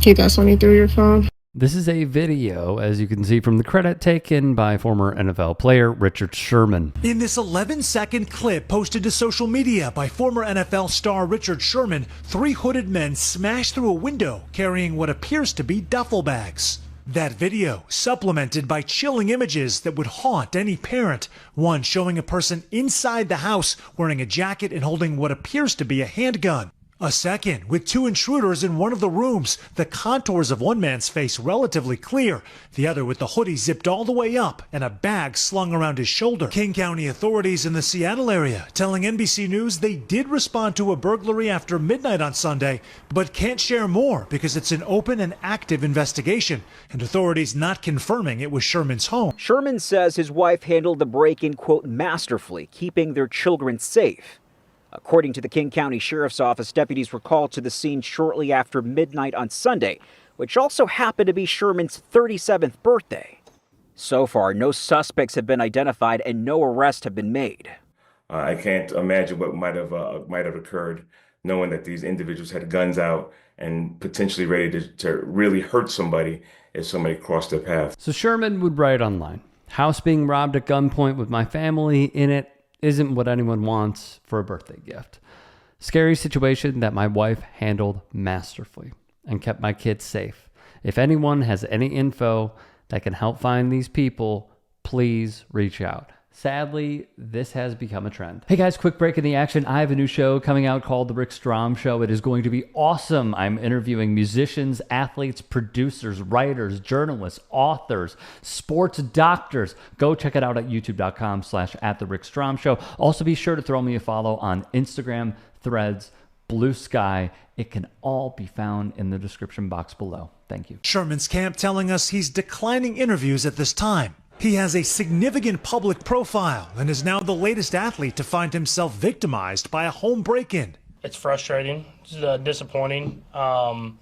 He definitely threw your phone. This is a video, as you can see from the credit, taken by former NFL player Richard Sherman. In this 11-second clip posted to social media by former NFL star Richard Sherman, 3 hooded men smashed through a window carrying what appears to be duffel bags. That video, supplemented by chilling images that would haunt any parent. One showing a person inside the house wearing a jacket and holding what appears to be a handgun. A second with 2 intruders in one of the rooms, the contours of one man's face relatively clear, the other with the hoodie zipped all the way up and a bag slung around his shoulder. King County authorities in the Seattle area telling NBC News they did respond to a burglary after midnight on Sunday, but can't share more because it's an open and active investigation, and authorities not confirming it was Sherman's home. Sherman says his wife handled the break-in, quote, masterfully, keeping their children safe. According to the King County Sheriff's Office, deputies were called to the scene shortly after midnight on Sunday, which also happened to be Sherman's 37th birthday. So far, no suspects have been identified and no arrests have been made. I can't imagine what might have occurred, knowing that these individuals had guns out and potentially ready to really hurt somebody if somebody crossed their path. So Sherman would write online, "House being robbed at gunpoint with my family in it isn't what anyone wants for a birthday gift. Scary situation that my wife handled masterfully and kept my kids safe. If anyone has any info that can help find these people, please reach out." Sadly, this has become a trend. Hey guys, quick break in the action. I have a new show coming out called The Rick Strom Show. It is going to be awesome. I'm interviewing musicians, athletes, producers, writers, journalists, authors, sports doctors. Go check it out at youtube.com/@TheRickStromShow. Also be sure to throw me a follow on Instagram, Threads, Blue Sky. It can all be found in the description box below. Thank you. Sherman's camp telling us he's declining interviews at this time. He has a significant public profile and is now the latest athlete to find himself victimized by a home break-in. It's frustrating, it's disappointing, but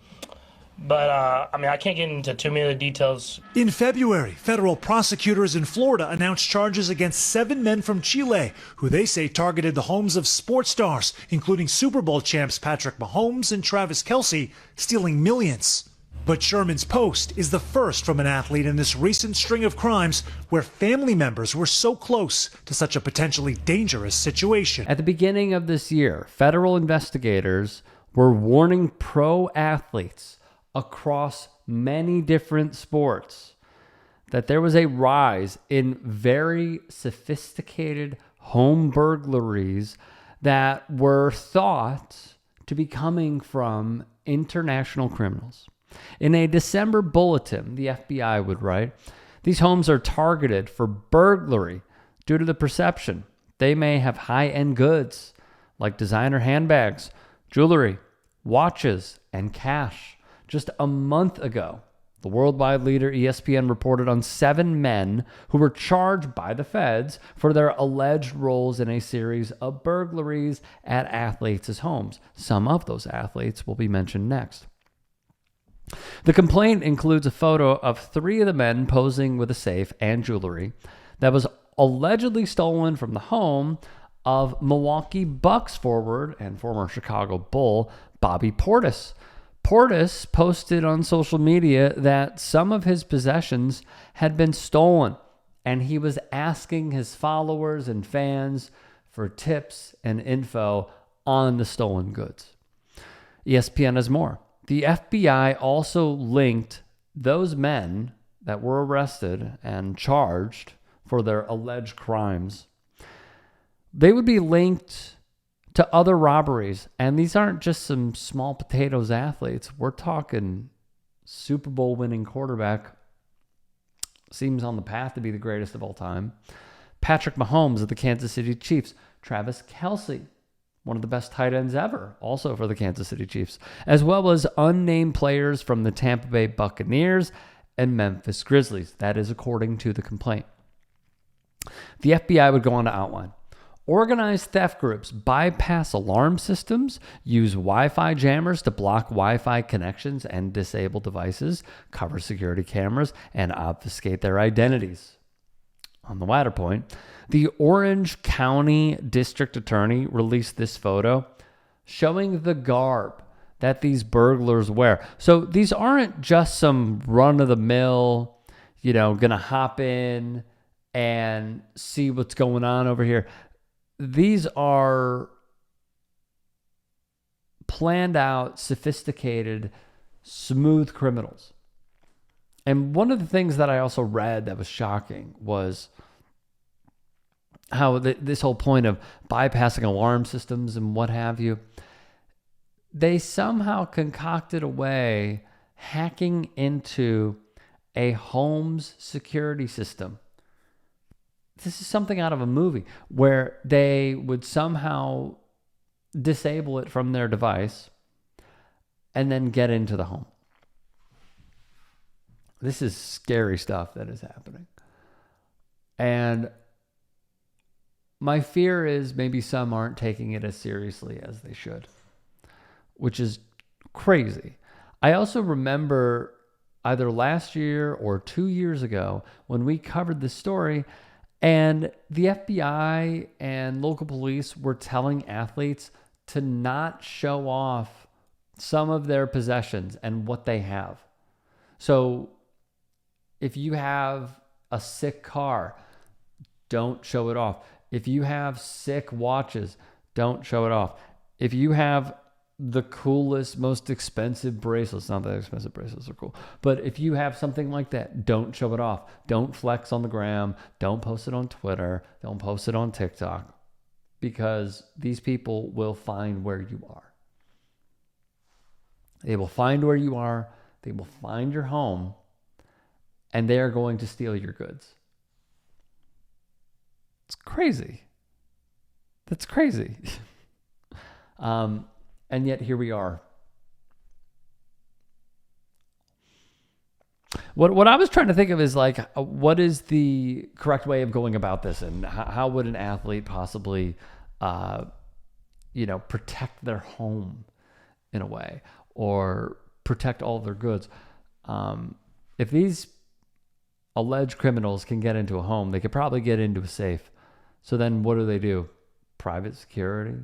I can't get into too many of the details. In February, federal prosecutors in Florida announced charges against 7 men from Chile, who they say targeted the homes of sports stars, including Super Bowl champs Patrick Mahomes and Travis Kelce, stealing millions. But Sherman's post is the first from an athlete in this recent string of crimes where family members were so close to such a potentially dangerous situation. At the beginning of this year, federal investigators were warning pro athletes across many different sports that there was a rise in very sophisticated home burglaries that were thought to be coming from international criminals. In a December bulletin, the FBI would write, "These homes are targeted for burglary due to the perception they may have high-end goods like designer handbags, jewelry, watches, and cash." Just a month ago, the worldwide leader ESPN reported on 7 men who were charged by the feds for their alleged roles in a series of burglaries at athletes' homes. Some of those athletes will be mentioned next. The complaint includes a photo of 3 of the men posing with a safe and jewelry that was allegedly stolen from the home of Milwaukee Bucks forward and former Chicago Bull Bobby Portis. Portis posted on social media that some of his possessions had been stolen, and he was asking his followers and fans for tips and info on the stolen goods. ESPN has more. The FBI also linked those men that were arrested and charged for their alleged crimes. They would be linked to other robberies, and these aren't just some small potatoes athletes. We're talking Super Bowl winning quarterback, seems on the path to be the greatest of all time, Patrick Mahomes of the Kansas City Chiefs, Travis Kelce, one of the best tight ends ever, also for the Kansas City Chiefs, as well as unnamed players from the Tampa Bay Buccaneers and Memphis Grizzlies. That is according to the complaint. The FBI would go on to outline, organized theft groups bypass alarm systems, use Wi-Fi jammers to block Wi-Fi connections and disable devices, cover security cameras, and obfuscate their identities. On the latter point, the Orange County District Attorney released this photo showing the garb that these burglars wear. So these aren't just some run-of-the-mill, gonna hop in and see what's going on over here. These are planned out, sophisticated, smooth criminals. And one of the things that I also read that was shocking was how this whole point of bypassing alarm systems and what have you, they somehow concocted a way hacking into a home's security system. This is something out of a movie where they would somehow disable it from their device and then get into the home. This is scary stuff that is happening. And my fear is maybe some aren't taking it as seriously as they should, which is crazy. I also remember either last year or 2 years ago when we covered this story, and the FBI and local police were telling athletes to not show off some of their possessions and what they have. So if you have a sick car, don't show it off. If you have sick watches, don't show it off. If you have the coolest, most expensive bracelets, not that expensive bracelets are cool, but if you have something like that, don't show it off. Don't flex on the gram. Don't post it on Twitter. Don't post it on TikTok, because these people will find where you are. They will find where you are. They will find your home, and they are going to steal your goods. It's crazy. That's crazy. And yet here we are. What I was trying to think of is like, what is the correct way of going about this, and how would an athlete possibly, protect their home in a way, or protect all of their goods. If these alleged criminals can get into a home, they could probably get into a safe. So then what do? Private security,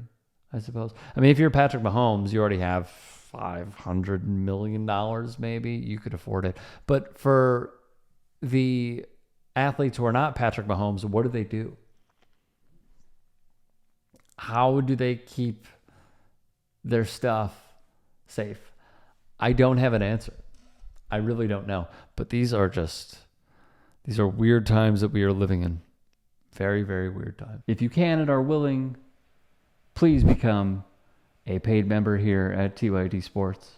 I suppose. I mean, if you're Patrick Mahomes, you already have $500 million, maybe. You could afford it. But for the athletes who are not Patrick Mahomes, what do? How do they keep their stuff safe? I don't have an answer. I really don't know. But these are weird times that we are living in. Very, very weird times. If you can and are willing, please become a paid member here at TYT Sports,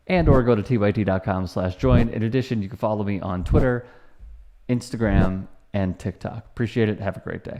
or go to tyt.com/join. In addition, you can follow me on Twitter, Instagram, and TikTok. Appreciate it. Have a great day.